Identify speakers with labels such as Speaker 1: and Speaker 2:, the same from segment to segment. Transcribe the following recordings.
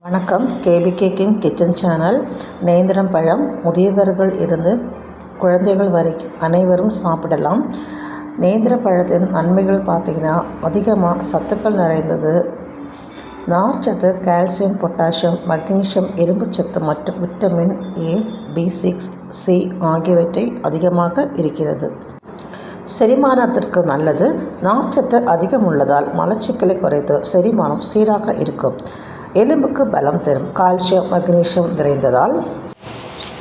Speaker 1: வணக்கம். KPK king kitchen channel. நேந்திரம் பழம் முதியவர்கள் இருந்து குழந்தைகள் வரைக்கும் அனைவரும் சாப்பிடலாம். நேந்திர பழத்தின் நன்மைகள் பார்த்திங்கன்னா அதிகமாக சத்துக்கள் நிறைந்தது. நார்ச்சத்து, கால்சியம், பொட்டாசியம், மக்னீசியம், இரும்புச்சத்து மற்றும் விட்டமின் ஏ, B6, C ஆகியவற்றை அதிகமாக இருக்கிறது. செரிமானத்திற்கு நல்லது. நார்ச்சத்து அதிகம் உள்ளதால் மலச்சிக்கலை குறைத்து செரிமானம் சீராக இருக்கும். எலும்புக்கு பலம் தரும். கால்சியம், மக்னீசியம் நிறைந்ததால்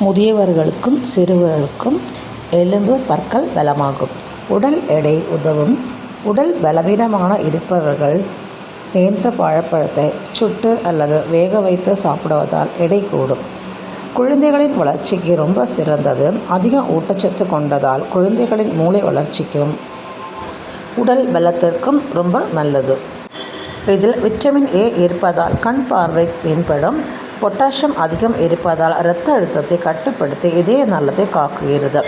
Speaker 1: முதியவர்களுக்கும் சிறுவர்களுக்கும் எலும்பு பற்கள் பலமாகும். உடல் எடை உதவும். உடல் பலவீனமான இருப்பவர்கள் நேந்திர வாழைப்பழத்தை சுட்டு அல்லது வேக வைத்து சாப்பிடுவதால் எடை கூடும். குழந்தைகளின் வளர்ச்சிக்கு ரொம்ப சிறந்தது. அதிக ஊட்டச்சத்து கொண்டதால் குழந்தைகளின் மூளை வளர்ச்சிக்கும் உடல் பலத்திற்கும் ரொம்ப நல்லது. இதில் விட்டமின் ஏ இருப்பதால் கண் பார்வை மேம்படும். பொட்டாசியம் அதிகம் இருப்பதால் இரத்த அழுத்தத்தை கட்டுப்படுத்தி இதய நலத்தை காக்குகிறது.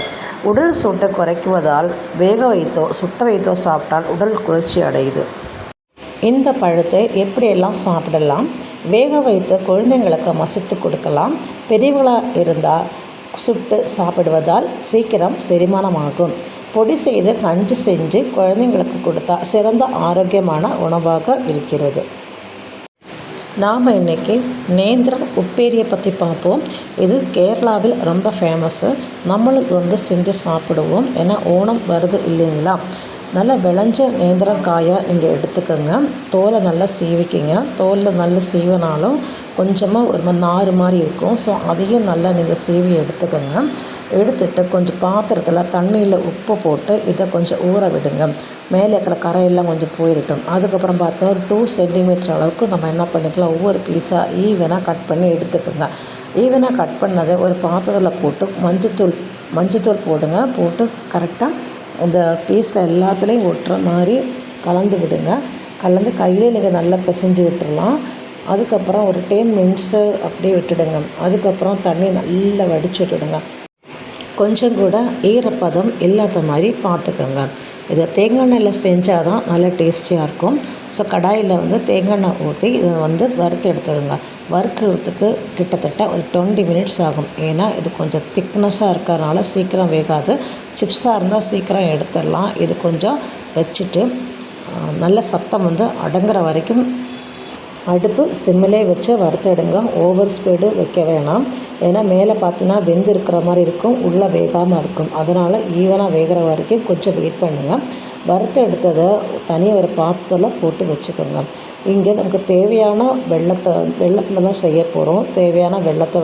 Speaker 1: உடல் சூட்டை குறைக்குவதால் வேக வைத்தோ சுட்ட வைத்தோ சாப்பிட்டால் உடல் குளிர்ச்சி அடையுது. இந்த பழத்தை எப்படியெல்லாம் சாப்பிடலாம்? வேக வைத்து குழந்தைங்களுக்கு மசித்து கொடுக்கலாம். பெரியவர்களாக இருந்தால் சுட்டு சாப்பிடுவதால் சீக்கிரம் செரிமானமாகும். பொடி செய்து கஞ்சி செஞ்சு குழந்தைங்களுக்கு கொடுத்தா சிறந்த ஆரோக்கியமான உணவாக இருக்கிறது. நாம் இன்றைக்கி நேந்திரம் உப்பேரியை பற்றி பார்ப்போம். இது கேரளாவில் ரொம்ப ஃபேமஸ்ஸு. நம்மளுக்கு செஞ்சு சாப்பிடுவோம். ஏன்னா ஓணம் வருது இல்லைங்களா? நல்லா விளைஞ்ச நேந்திரக்காயை நீங்கள் எடுத்துக்கோங்க. தோலை நல்லா சீவிக்கிங்க. தோலில் நல்லா சீவினாலும் கொஞ்சமாக ஒரு நார் மாதிரி இருக்கும். ஸோ அதையும் நல்லா நீங்கள் சீவி எடுத்துக்கோங்க. எடுத்துட்டு கொஞ்சம் பாத்திரத்தில் தண்ணியில் உப்பு போட்டு இதை கொஞ்சம் ஊற விடுங்க. மேலே இருக்கிற கரையெல்லாம் கொஞ்சம் போயிடட்டும். அதுக்கப்புறம் பார்த்தா ஒரு 2 சென்டிமீட்டர் அளவுக்கு நம்ம என்ன பண்ணிக்கலாம், ஒவ்வொரு பீஸாக ஈவனாக கட் பண்ணி எடுத்துக்கோங்க. ஈவனாக கட் பண்ணதை ஒரு பாத்திரத்தில் போட்டு மஞ்சத்தூள் போடுங்க. போட்டு கரெக்டாக அந்த பீஸில் எல்லாத்துலேயும் ஒட்டுற மாதிரி கலந்து விடுங்க. கலந்து கையிலே நீங்கள் நல்லா பிசைஞ்சு விட்டுடலாம். அதுக்கப்புறம் ஒரு 10 மினிட்ஸு அப்படியே விட்டுடுங்க. அதுக்கப்புறம் தண்ணி நல்லா வடித்து விட்டுடுங்க. கொஞ்சம் கூட ஈரப்பதம் இல்லாத மாதிரி பார்த்துக்கோங்க. இதை தேங்காய் எண்ணெயில் செஞ்சால் தான் நல்லா டேஸ்டியாக இருக்கும். ஸோ கடாயில் தேங்காய் எண்ணெய் ஊற்றி இதை வறுத்து எடுத்துக்கோங்க. வறுக்கிறதுக்கு கிட்டத்தட்ட ஒரு 20 மினிட்ஸ் ஆகும். ஏன்னா இது கொஞ்சம் திக்னஸாக இருக்கிறதுனால சீக்கிரம் வேகாது. சிப்ஸாக இருந்தால் சீக்கிரம் எடுத்துடலாம். இது கொஞ்சம் வச்சுட்டு நல்ல சத்தம் அடங்குற வரைக்கும் அடுப்பு சிம்மிலே வச்சு வறுத்தெடுங்க. ஓவர் ஸ்பீடு வைக்க வேணாம். ஏன்னா மேலே பார்த்தீங்கன்னா வெந்து இருக்கிற மாதிரி இருக்கும், உள்ளே வேகாமல் இருக்கும். அதனால் ஈவனாக வேகிற வரைக்கும் கொஞ்சம் வெயிட் பண்ணுங்கள். வறுத்து எடுத்ததை தனியாக ஒரு பாத்திரத்தில் போட்டு வச்சுக்கோங்க. இங்கே நமக்கு தேவையான வெள்ளத்தில் தான் செய்ய போகிறோம். தேவையான வெள்ளத்தை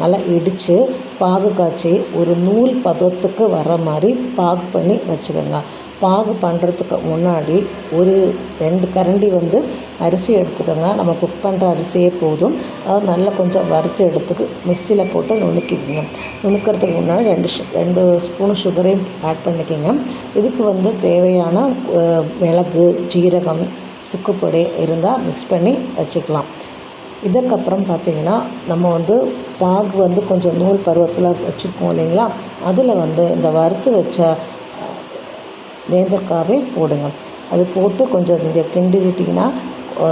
Speaker 1: நல்லா இடித்து பாகு காய்ச்சி ஒரு நூல் பதத்துக்கு வர்ற மாதிரி பாகு பண்ணி வச்சுக்கோங்க. பாகு பண்ணுறதுக்கு முன்னாடி ஒரு 2 கரண்டி அரிசி எடுத்துக்கோங்க. நம்ம குக் பண்ணுற அரிசியே போதும். அது நல்லா கொஞ்சம் வறுத்து எடுத்துக்கு மிக்சியில் போட்டு நுணுக்கிக்கோங்க. நுணுக்கிறதுக்கு முன்னாடி 2 ஸ்பூன் சுகரையும் ஆட் பண்ணிக்கோங்க. இதுக்கு தேவையான மிளகு, ஜீரகம், சுக்குப்பொடி இருந்தால் மிக்ஸ் பண்ணி வச்சுக்கலாம். இதற்கப்புறம் பார்த்திங்கன்னா நம்ம பாகு கொஞ்சம் நூல் பருவத்தில் வச்சுருக்கோம் இல்லைங்களா? அதில் இந்த வறுத்து வச்ச நேந்திரக்காவே போடுங்க. அது போட்டு கொஞ்சம் நீங்கள் கிண்டி விட்டிங்கன்னா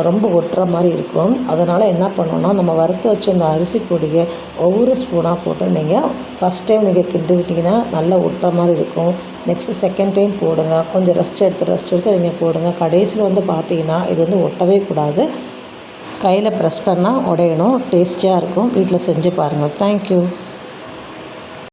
Speaker 1: ரொம்ப ஒட்டுற மாதிரி இருக்கும். அதனால் என்ன பண்ணணும்னா, நம்ம வறுத்து வச்ச அந்த அரிசி பொடியை ஒவ்வொரு ஸ்பூனாக போட்டு நீங்கள் ஃபஸ்ட் டைம் நீங்கள் கிண்டி விட்டிங்கன்னா நல்லா ஒட்டுற மாதிரி இருக்கும். நெக்ஸ்ட்டு செகண்ட் டைம் போடுங்க. கொஞ்சம் ரெஸ்ட் எடுத்து நீங்கள் போடுங்க. கடைசியில் பார்த்தீங்கன்னா இது ஒட்டவே கூடாது. கையில் ப்ரெஸ் பண்ணால் உடையணும். டேஸ்டியாக இருக்கும். வீட்டில் செஞ்சு பாருங்கள். தேங்க்யூ.